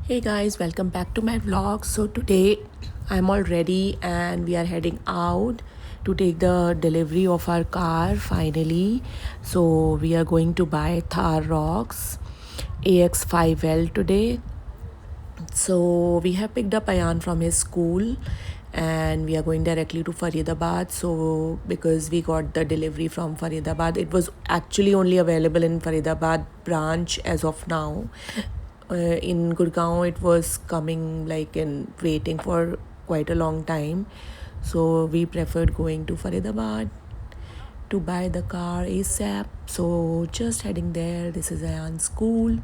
Hey guys, welcome back to my vlog. So today I'm all ready and we are heading out to take the delivery of our car finally. So we are going to buy Thar Rocks AX5L today. So we have picked up Ayan from his school and we are going directly to Faridabad. So because we got the delivery from Faridabad, it was actually only available in Faridabad branch as of now. In Gurgaon, it was coming like in waiting for quite a long time. So we preferred going to Faridabad to buy the car ASAP. So just heading there. This is Ayan's school.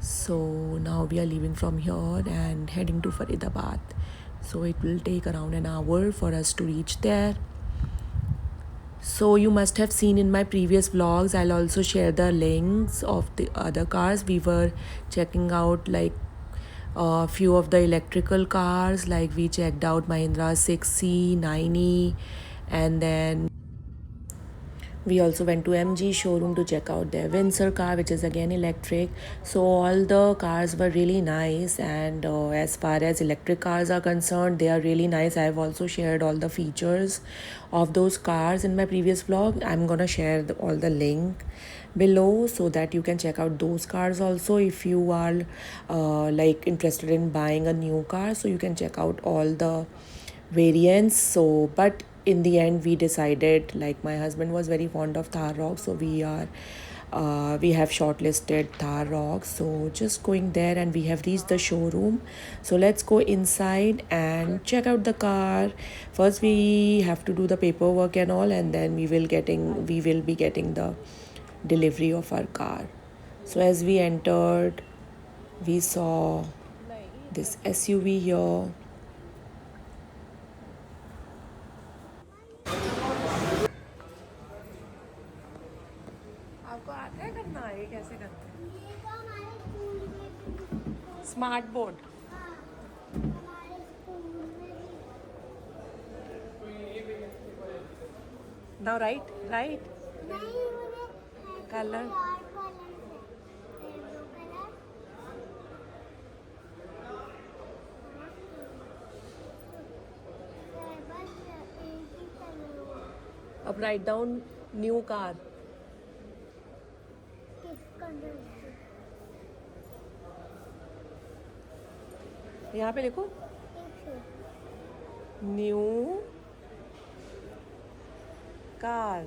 So now we are leaving from here and heading to Faridabad. So it will take around an hour for us to reach there. So you must have seen in my previous vlogs, I'll also share the links of the other cars. We were checking out like a few of the electrical cars, like we checked out Mahindra 6C, 9E, and then we also went to MG showroom to check out their Windsor car, which is again electric. So all the cars were really nice, and as far as electric cars are concerned, they are really nice. I've also shared all the features of those cars in my previous vlog. I'm gonna share all the link below so that you can check out those cars also if you are like interested in buying a new car. So you can check out all the variants. So but in the end we decided, like my husband was very fond of Thar Rock, so we have shortlisted Thar Rock. So just going there and we have reached the showroom. So let's go inside and check out the car. First we have to do the paperwork and all, and then we will be getting the delivery of our car. So as we entered, we saw this SUV here. आपको आता है करना, ये कैसे करते हैं? Smart board. Now right color. अब write down new car. यहाँ पे लिखो new car.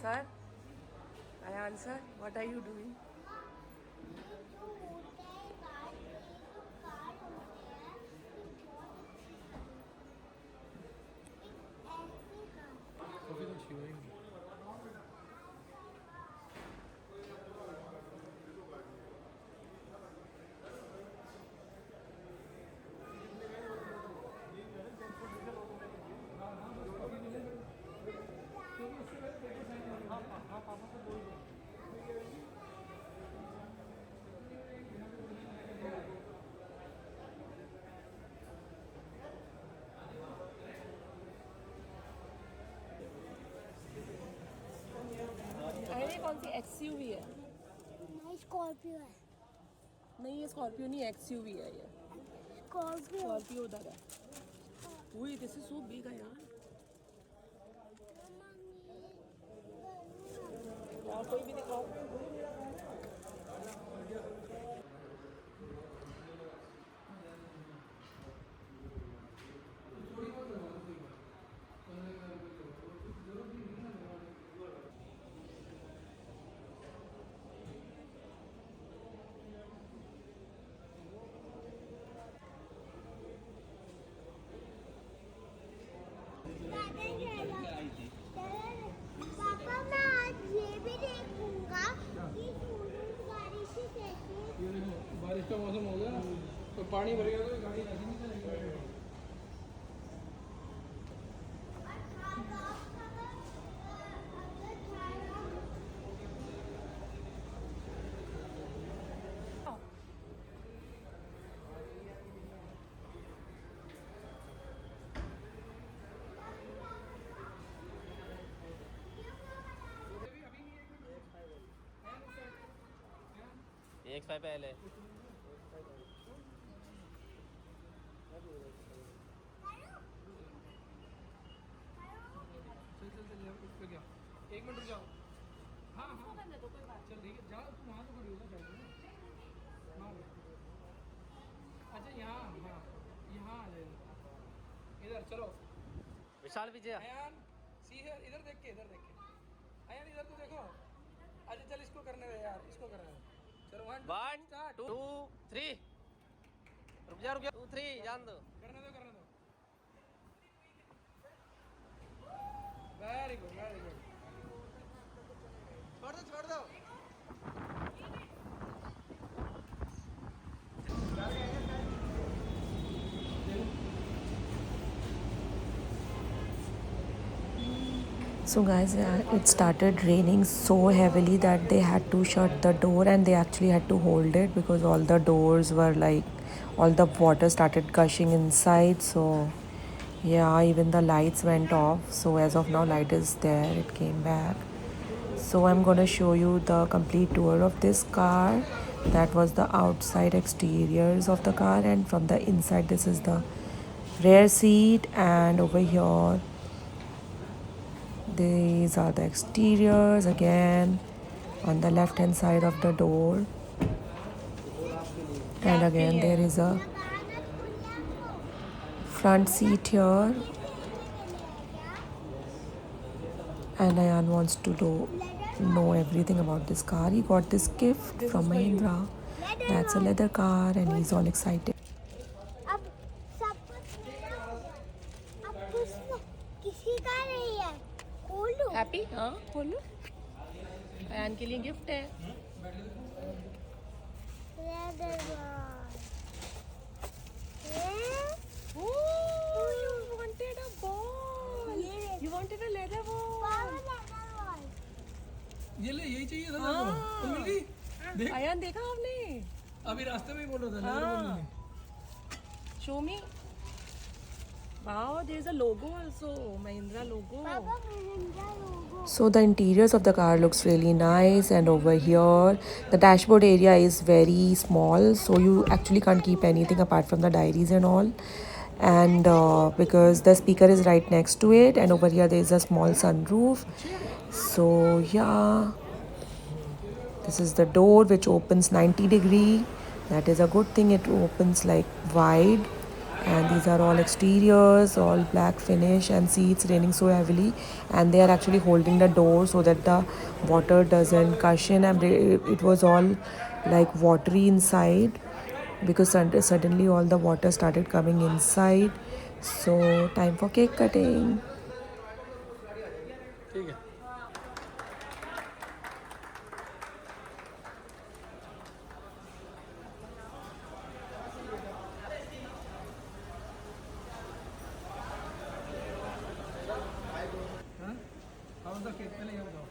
Sir, Ayan sir, what are you doing? अरे कौन सी एक्सयूवी है? नहीं स्कॉर्पियो है. नहीं ये स्कॉर्पियो नहीं, एक्सयूवी है ये. स्कॉर्पियो उधर है. Wait, this is so big यार. और कोई भी दिखाओ. पापा मैं आज ये भी देखूंगा कि शोरूम गाड़ी से कैसे. बारिश का मौसम हो गया तो पानी भरेगा तो गाड़ी ऐसे नहीं चलेगी. एक साल पहले चल चल चल उस पे क्या 1 मिनट रुक जाओ हाँ हाँ चल ठीक है जाओ तुम वहाँ तो खड़ी हो ना जाओ हाँ अच्छा यहाँ हाँ यहाँ आ जाए इधर चलो विशाल विजय अयान सी है इधर देख के अयान इधर तो देखो अच्छा चल इसको करने दे यार इसको करने दे चलो 1 स्टार्ट 2 3 रुक जा 2 3 जान दो करने दो वेरी गुड छोड़ दो So guys, it started raining so heavily that they had to shut the door, and they actually had to hold it because all the doors were like, all the water started gushing inside. So yeah, even the lights went off. So as of now light is there, it came back. So I'm gonna show you the complete tour of this car. That was the outside exteriors of the car, and from the inside this is the rear seat, and over here these are the exteriors again on the left hand side of the door, and again there is a front seat here, and Ayan wants to know everything about this car. He got this gift from Mahindra. That's a leather car and he's all excited. अब सब कुछ अब कुछ किसी का नहीं है खोलू हैप्पी? हाँ खोलो, अयान के लिए गिफ्ट है. Leather Oh, you wanted a ball. You wanted a leather ball. ये ले यही चाहिए था तेरे को तो मिल गई देख अयान देखा आपने? अभी रास्ते में ही बोल रहा था लेदर बोलने में Show me. Wow, there's a logo also, Mahindra logo. पापा महिंद्रा लोगो So the interiors of the car looks really nice, and over here the dashboard area is very small, so you actually can't keep anything apart from the diaries and all, and because the speaker is right next to it, and over here there is a small sunroof. So yeah, this is the door which opens 90-degree. That is a good thing, it opens like wide. And these are all exteriors, all black finish, and see it's raining so heavily, and they are actually holding the door so that the water doesn't gush in, and it was all like watery inside because suddenly all the water started coming inside. So time for cake cutting. ठीक है हाँ अब तो cake पहले ये बताओ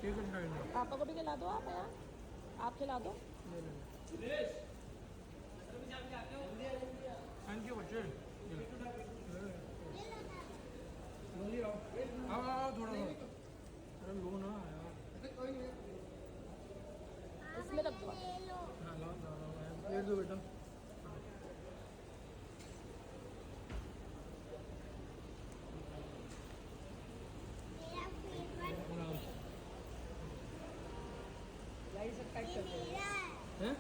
cake cut करना पापा को भी खिला दो आप यार, आप खिला दो. थैंक यू बच्चे जल्दी आओ आओ थोड़ा अरे लो ना यार इसमें रख दो. हाँ लाओ ले दो बेटा हैं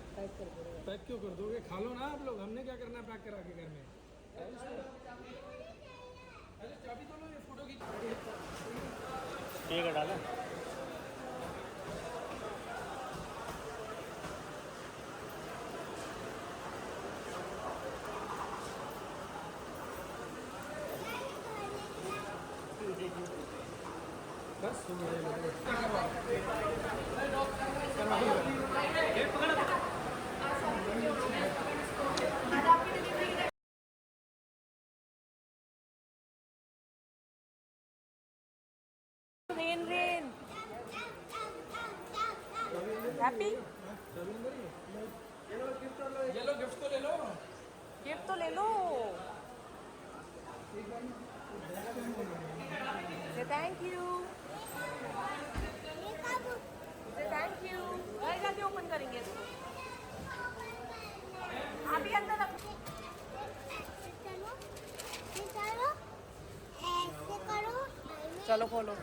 पैक क्यों कर दोगे खा लो ना आप लोग हमने क्या करना है पैक करा के घर में अरे चाबी तो लो ये फोटो खींच ठीक है डाला बस Rain. Happy? ये लो गिफ्ट तो ले लो गिफ्ट तो ले लो. Say thank you. Say thank you. घर जाके ओपन करेंगे इसको। अभी अंदर रखो। चलो ये करो, ऐसे करो। चलो खोलो।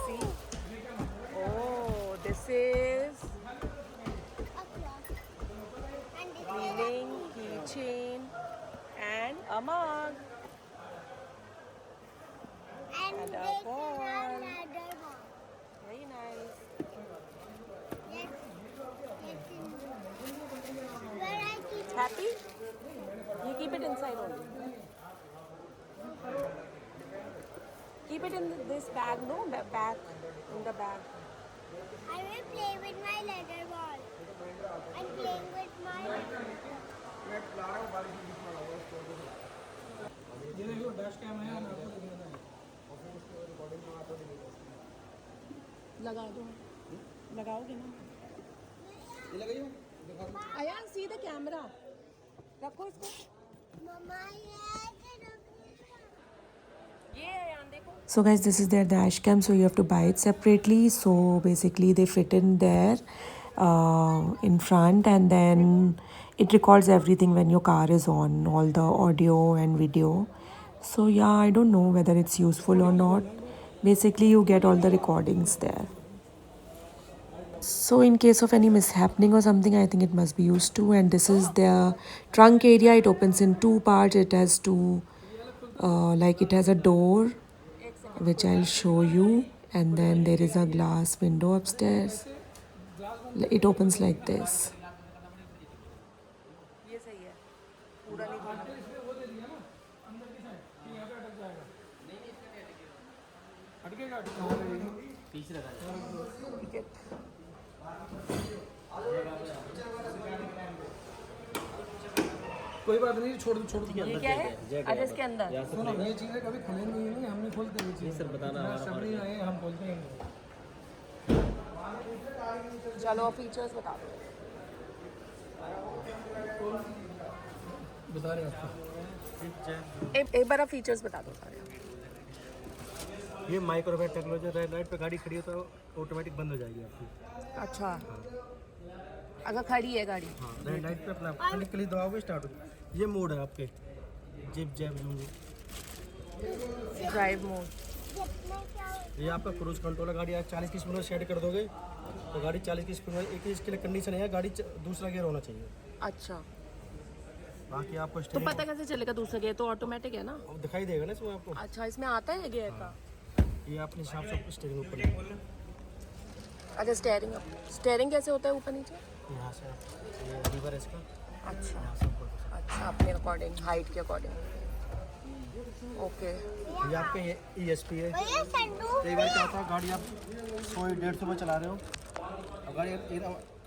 See? Oh, this is cleaning keychain and a mug. And And a this is ball. another ball. Very nice. Yes. Where I keep Happy? You keep it inside only. Keep it in this bag, no? Bag. In the bag. I will play with my leather ball. I'm playing with my ये देखो dash cam है ना, आपको दिखना है। लगा दो। लगाओगे ना? ये लगाइए। Ayan, see the camera. रखो इसको। Mama. ये Ayan देखो। So guys, this is their dash cam. So you have to buy it separately. So basically they fit in there in front, and then it records everything when your car is on, all the audio and video. So yeah, I don't know whether it's useful or not. Basically you get all the recordings there. So in case of any mishappening or something, I think it must be used to. And this is their trunk area. It opens in two parts. It has two like it has a door which I'll show you, and then there is a glass window upstairs. It opens like this. ये सही है, पूरा नहीं खोलना। वो दे दिया ना अंदर की साइड, कि यहाँ पे अटक जाएगा। अटकेगा तीसरा था। ठीक है। कोई बात नहीं, छोड़ दो छोड़ दो। ये क्या है? अच्छा इसके अंदर। सुनो, ये चीज़ें कभी खुलेंगी ही नहीं, हम नहीं खोलते ये चीज़। सर बताना हमारा सबरी है, हम खोलते हैं। चलो फीचर्स बता दो। बता रहे हैं आपको। एक बार आप फीचर्स बता दो सारे। ये माइक्रोवेव टेक्नोलॉजी, रेड लाइट पे गाड़ी खड़ी हो तो ऑटोमेटिक बंद हो जाएगी आपकी। अच्छा, अगर खड़ी है गाड़ी। हाँ, रेड लाइट पे अपना क्लिक क्लिक दबाओगे स्टार्ट हो जाएगा। ये मोड है आपके, zip JAP zoom. Drive mode. ये आपका क्रूज कंट्रोल है। गाड़ी आप 40 की स्पीड में सेट कर दोगे तो गाड़ी 40 की स्पीड में, एक ही इसके लिए कंडीशन है गाड़ी दूसरा गियर होना चाहिए। अच्छा, बाकी आपको तो स्टीयरिंग पता कैसे चलेगा दूसरा गियर? तो ऑटोमेटिक है ना? दिखाई देगा ना इसमें आपको। अच्छा, इसमें आता है गियर का। ये अपने हिसाब से स्टीयरिंग ऊपर अच्छा, स्टेयरिंग कैसे होता है ऊपर नीचे? यहाँ से ये लीवर है इसका, अच्छा यहाँ से ऊपर। अच्छा, अपने अकॉर्डिंग, हाइट के अकॉर्डिंग। ओके। ये आपके ESP है। भैया संडू कई बार क्या होता है, गाड़ी आप 100-150 में चला रहे हो और गाड़ी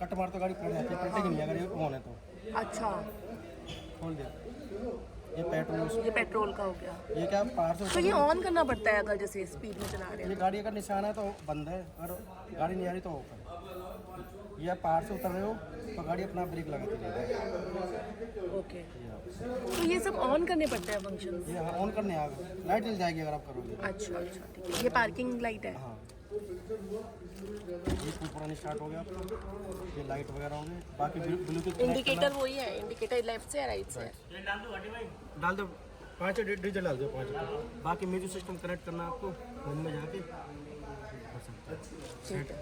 कट मार तो गाड़ी पलट जाती है, पलटेगी नहीं अगर ये ऑन है तो। अच्छा, खोल दिया। ये पेट्रोल, ये पेट्रोल का हो गया। ये क्या पार से तो ये ऑन करना पड़ता है अगर जैसे स्पीड में चला रहे ये हैं? गाड़ी अगर निशान है तो बंद है, अगर गाड़ी नहीं आ रही तो ओपन। ये आप पहाड़ से उतर रहे हो तो गाड़ी अपना ब्रेक लगाती रहेगी। ओके, तो ये सब ऑन करने पड़ते हैं फंक्शन? ये हाँ ऑन करने आ गए, लाइट जल जाएगी अगर आप करोगे। अच्छा अच्छा, ठीक है। ये पार्किंग लाइट है? हाँ, ये पुरानी स्टार्ट हो गया आपका। ये लाइट वगैरह होंगे, बाकी ब्लूटूथ इंडिकेटर वही है? इंडिकेटर लेफ्ट से या राइट से है? डाल दो, 5 डीजल डाल दो 5। बाकी म्यूजिक सिस्टम कनेक्ट करना आपको रूम में जाके कर सकते हैं। ठीक है।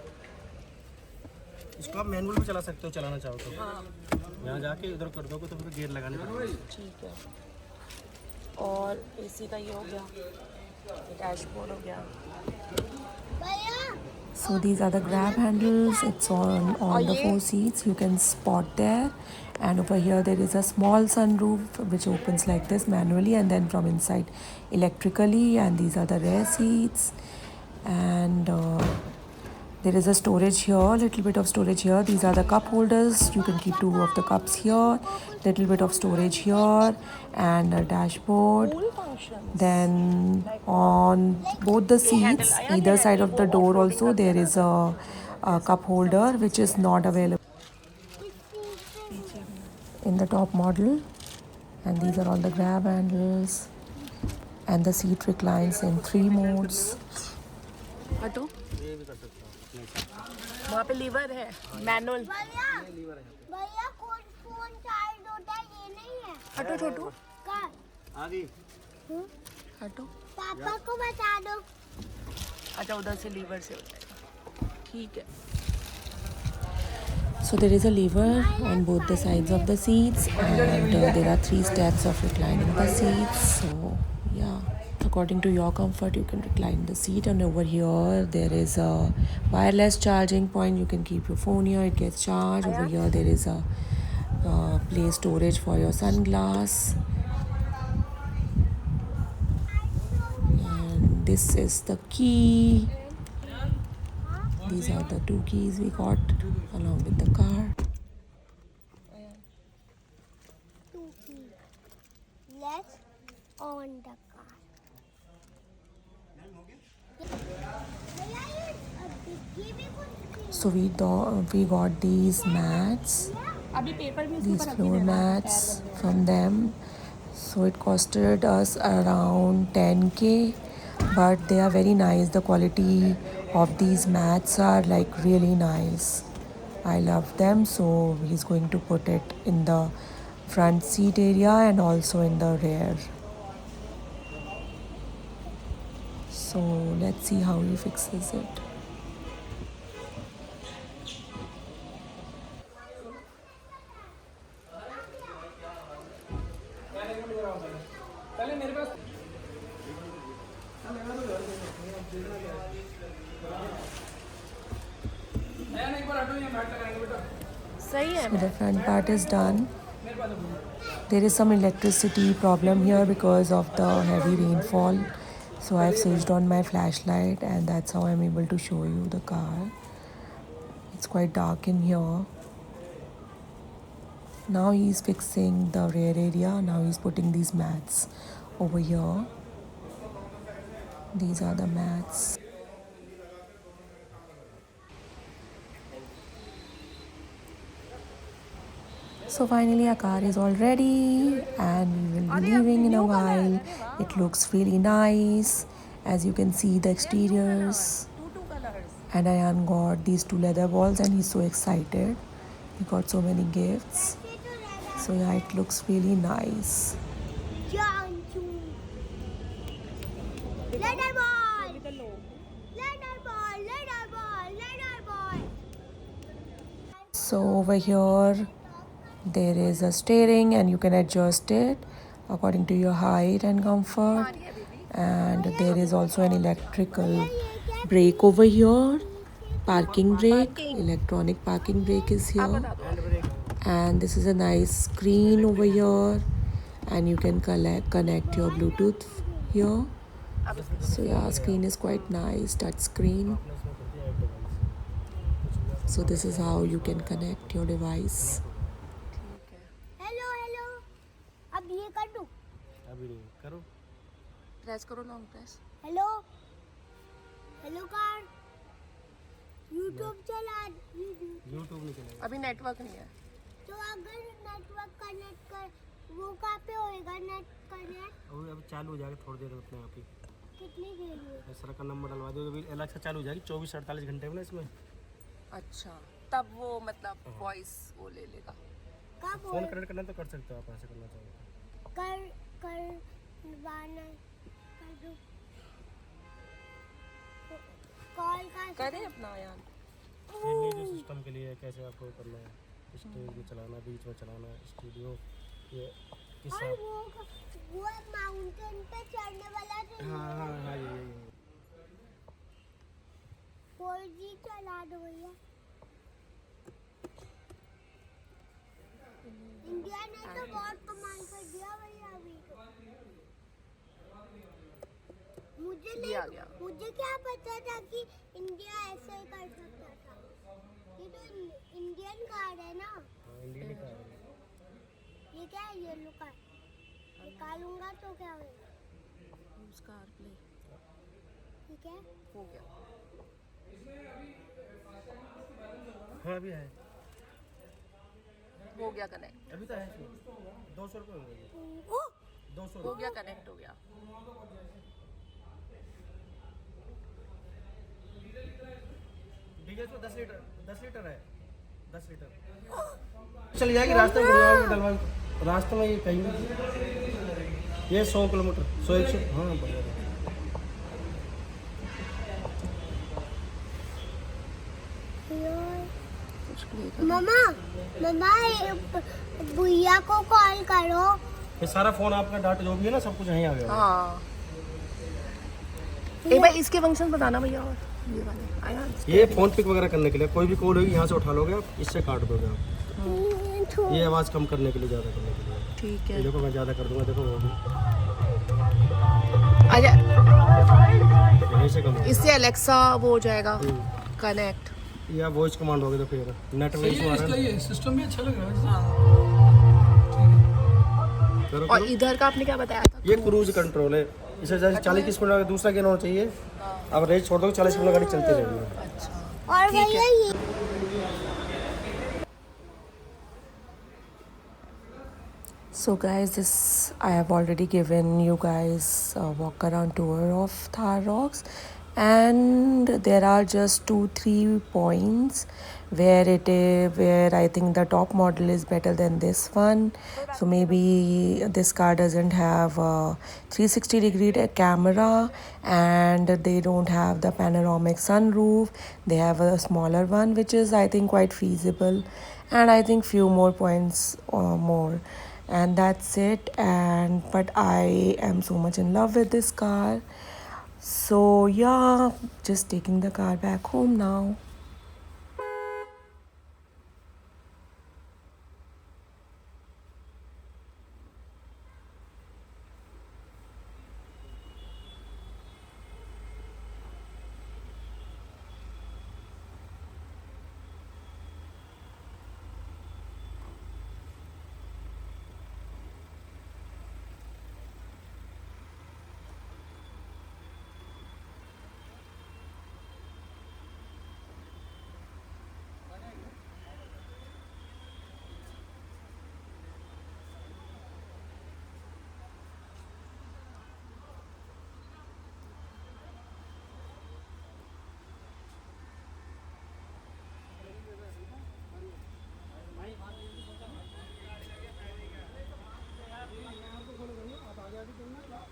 इसको आप मैनुअल में चला सकते हो, चलाना चाहो तो। हाँ, यहाँ जाके इधर कर दोगे तो फिर गियर लगाने पड़ेंगे। ठीक है। और एसी का ये हो गया, डैशबोर्ड हो गया। भैया So these are the grab handles. It's on all the 4 seats. You can spot there. And over here there is a small sunroof which opens like this manually, and then from inside electrically. And these are the rear seats. And there is a storage here, little bit of storage here. These are the cup holders. You can keep 2 of the cups here. Little bit of storage here, and a dashboard. Then on both the seats, either side of the door also, there is a cup holder which is not available. in the top model, and these are all the grab handles, and the seat reclines in 3 modes. हटो, ये भी कर सकते हो अपने हिसाब से। वहाँ पे लीवर है, मैनुअल। भैया ये लीवर है यहाँ पे। भैया कौन फोन चार्ज होता है ये नहीं है हटो छोटू, का आदि हटो। पापा को बता दो अच्छा उधर से लीवर से होता है, ठीक है। So there is a lever on both the sides of the seats, and there are 3 steps of reclining the seats. So yeah, according to your comfort you can recline the seat. And over here there is a wireless charging point. You can keep your phone here, it gets charged. Over here there is a place storage for your sunglass, and this is the key. These are the 2 keys we got along with the car. To key let's on the car भैया ये भी कुछ So we got these mats, अभी paper भी उसके these ऊपर रख floor देना mats from them. So it costed us around 10K, but they are very nice. The quality of these mats are like really nice. I love them. So he's going to put it in the front seat area and also in the rear. So let's see how he fixes it. पहले मेरे पास नया एक बार हटो, यहाँ बैठ लगाएंगे बेटा। So the front part is done. There is some electricity problem here because of the heavy rainfall. So I've switched on my flashlight, and that's how I'm able to show you the car. It's quite dark in here. Now he's fixing the rear area. Now he's putting these mats over here. These are the mats. So finally our car is all ready, and we will be leaving in a while. It looks really nice. As you can see the exteriors. And Ayan got these 2 leather balls and he's so excited. He got so many gifts. So yeah, it looks really nice. Janchu leather ball leather ball leather ball leather ball So over here there is a steering, and you can adjust it according to your height and comfort. And there is also an electrical brake over here, parking brake, electronic parking brake is here. And this is a nice screen over here, and you can connect your Bluetooth here. So yeah, screen is quite nice, touch screen. So this is how you can connect your device. Hello hello अब ये कर दूं अभी नहीं करो। Press करो, long press. Hello hello car YouTube चला YouTube नहीं चलेगा। अभी नेटवर्क नहीं है. तो अगर नेटवर्क कनेक्ट कर वो कहाँ पे होएगा नेट कनेक्ट अभी चालू हो जाएगा थोड़ी देर में अपने आप ही। कितनी देर में सर का नंबर डलवा दो, अभी अलग से चालू हो जाएगी 24-48 घंटे में ना इसमें। अच्छा, तब वो मतलब वॉइस वो ले लेगा. कब फ़ोन कनेक्ट करना तो कर सकते हो आप, ऐसे करना चाहो तो। कर करवाना कर दो कॉल का करें अपना यार. ये म्यूजिक सिस्टम के लिए कैसे आपको करना है, स्टेज में चलाना, बीच में चलाना, स्टूडियो ये किस और वो माउंटेन पे चढ़ने वाला जो हाँ हाँ हाँ ये 4G चला दो भैया इंडिया ने तो बहुत कमाल कर दिया भैया अभी मुझे ये आ गया. मुझे क्या पता था कि इंडिया ऐसे ही कर सकता था ये तो इंडियन कार है ना इंडियन का है। ये क्या है येलो कार निकालूंगा तो क्या होगा यूज कार प्ले ठीक है हो गया. हाँ अभी है। हो गया कनेक्ट, अभी तो है इसमें 200 रुपये होंगे, 200 हो गया कनेक्ट हो गया। डीजल तो 10 लीटर है, 10 लीटर चल जाएगी। रास्ते में डलवा, रास्ते में ये कहीं ये 100 किलोमीटर 100 हाँ बढ़िया। मम्मा मम्मा भैया को कॉल करो। ये सारा फोन आपका डाटा जो भी है ना सब कुछ यहीं आ गया। हाँ एक बार इसके फंक्शन बताना भैया, और ये वाले आया ये फोन पिक वगैरह करने के लिए कोई भी कॉल होगी यहाँ से उठा लोगे आप, इससे काट दोगे आप। ये आवाज़ कम करने के लिए, ज़्यादा करने के लिए। ठीक ये है। देखो मैं ज़्यादा कर दूंगा, देखो वो भी अच्छा यहीं से कम होगा। इससे अलेक्सा वो हो जाएगा कनेक्ट। या वॉइस कमांड होगी तो फिर नेटवर्क इशू आ इसका रहा है। ये सिस्टम भी अच्छा लग रहा है। करो, और करो। इधर का आपने क्या बताया था? ये क्रूज कंट्रोल है, इसे जैसे 40 की स्पीड में दूसरा गियर होना चाहिए। अब रेस छोड़ दो 40 की गाड़ी चलती रहेगी। और भैया ये So guys, this I have already given you guys a walk around tour of Thar Rocks, and there are just 2-3 points where where I think the top model is better than this one. So maybe this car doesn't have a 360-degree camera, and they don't have the panoramic sunroof. They have a smaller one, which is I think quite feasible, and I think few more points more, and that's it. And but I am so much in love with this car, so yeah, just taking the car back home now.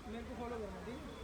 मेरे को follow करना, ठीक है।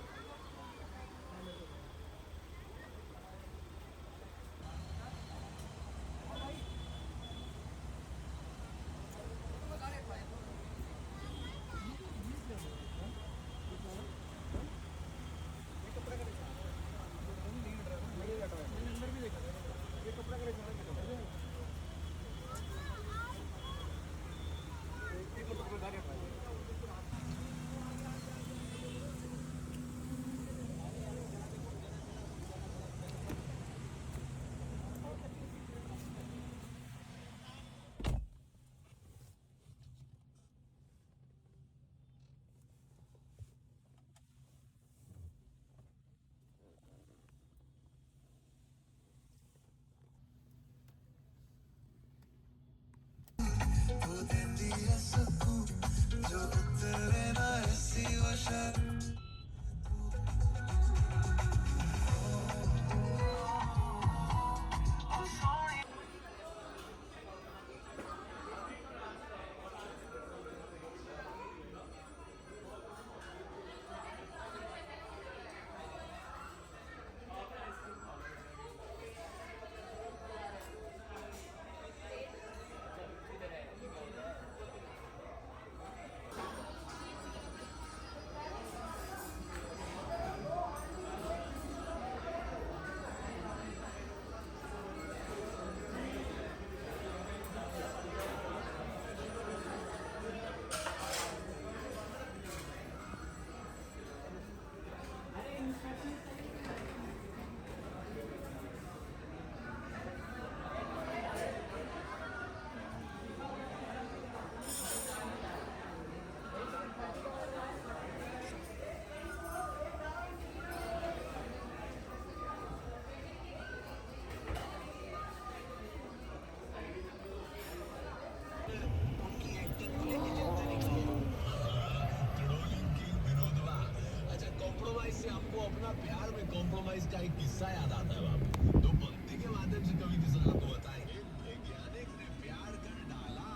Device का एक किस्सा याद आता है बाबू। तो पंक्ति के माध्यम से कवि किसान आपको बताएंगे। वैज्ञानिक ने प्यार कर डाला,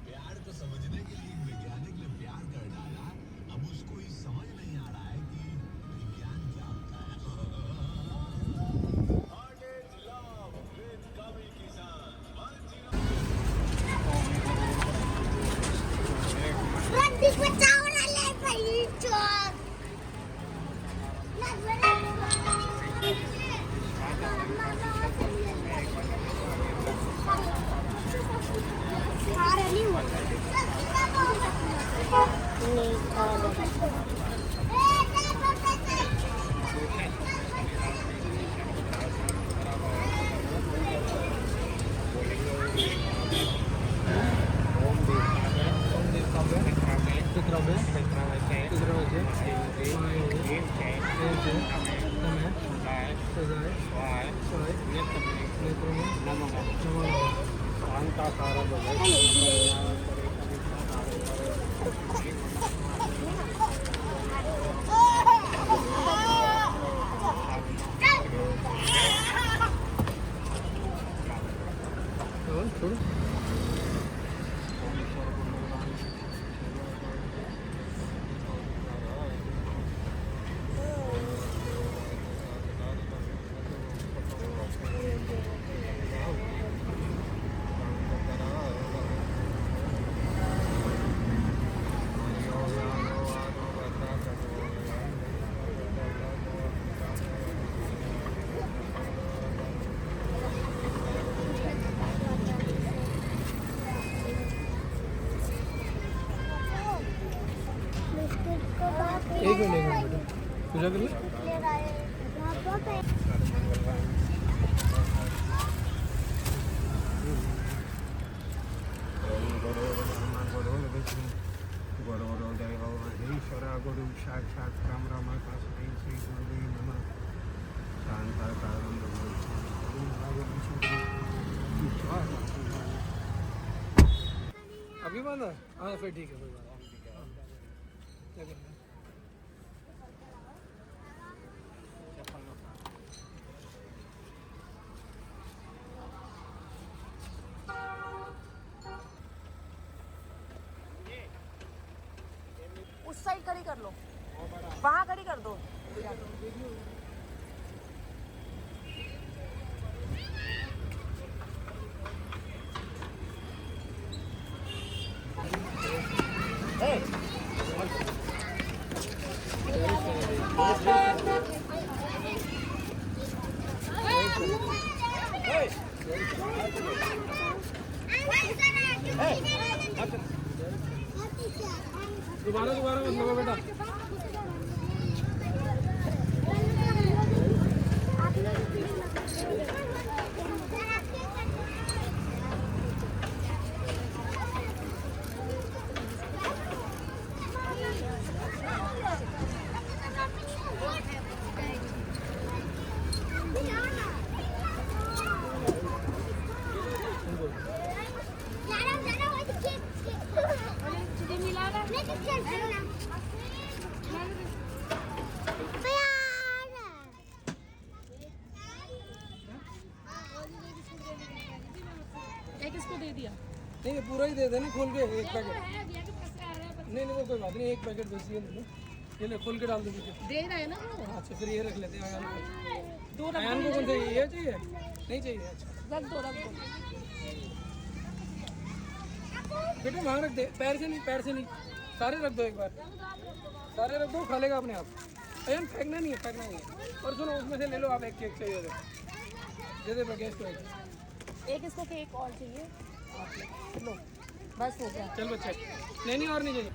प्यार को समझने के लिए वैज्ञानिक ने प्यार कर डाला। अब उसको ही समझ नहीं आ रहा है कि विज्ञान क्या होता है। कवि किसान Randik betaw na lang kayo, Chok. एक मिनट बेटा, पूजा कर ले। गुरु साक्षात राम राम तस्मै श्री गुरुवे नमः। शांताकारं अभी बांधा? हाँ फिर ठीक है, कोई बात नहीं। क्या करना है? उस साइड खड़ी कर लो, वहाँ खड़ी कर दो। दोबारा मत लो बेटा। एक इसको दे दिया। नहीं पूरा ही दे देना खोल के, एक पैकेट। नहीं वो कोई बात नहीं, एक पैकेट बस ये ले लो, ये ले खोल के डाल दो नीचे। दे रहा है ना वो। अच्छा फिर ये रख लेते हैं आयान को। दो रख आयान को कौन चाहिए? ये चाहिए? नहीं चाहिए? अच्छा रख दो रख दो। बेटा वहाँ रख दे, पैर से नहीं, सारे रख दो एक बार, सारे रख दो, खा लेगा अपने आप। अयन फेंकना नहीं है। और सुनो उसमें से ले लो आप, एक केक चाहिए तो दे दे गेस्ट को एक इसको केक और चाहिए, लो बस हो गया। चल बच्चे, नहीं और नहीं चाहिए।